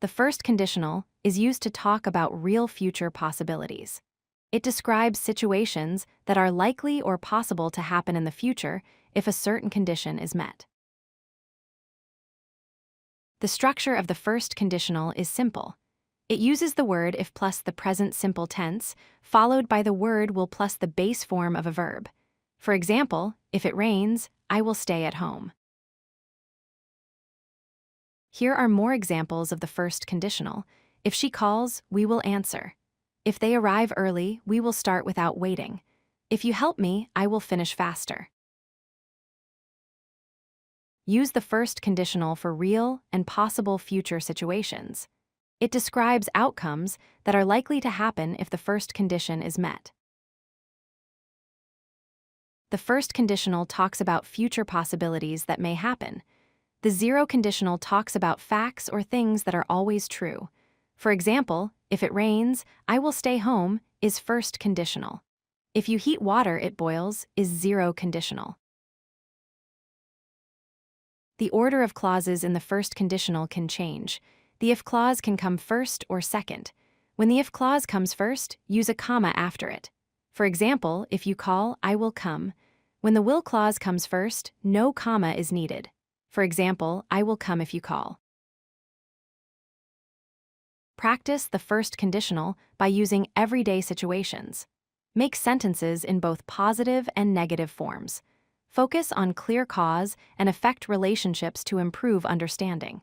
The first conditional is used to talk about real future possibilities. It describes situations that are likely or possible to happen in the future if a certain condition is met. The structure of the first conditional is simple. It uses the word if plus the present simple tense, followed by the word will plus the base form of a verb. For example, if it rains, I will stay at home. Here are more examples of the first conditional. If she calls, we will answer. If they arrive early, we will start without waiting. If you help me, I will finish faster. Use the first conditional for real and possible future situations. It describes outcomes that are likely to happen if the first condition is met. The first conditional talks about future possibilities that may happen. The zero conditional talks about facts or things that are always true. For example, if it rains, I will stay home is first conditional. If you heat water, it boils is zero conditional. The order of clauses in the first conditional can change. The if clause can come first or second. When the if clause comes first, use a comma after it. For example, if you call, I will come. When the will clause comes first, no comma is needed. For example, I will come if you call. Practice the first conditional by using everyday situations. Make sentences in both positive and negative forms. Focus on clear cause and effect relationships to improve understanding.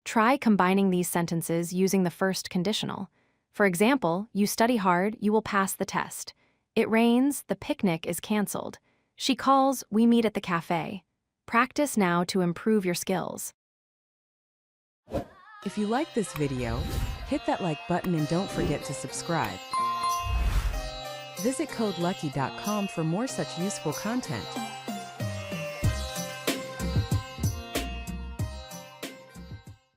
Try combining these sentences using the first conditional. For example, you study hard, you will pass the test. It rains, the picnic is canceled. She calls, we meet at the cafe. Practice now to improve your skills. If you like this video, hit that like button and don't forget to subscribe. Visit codelucky.com for more such useful content.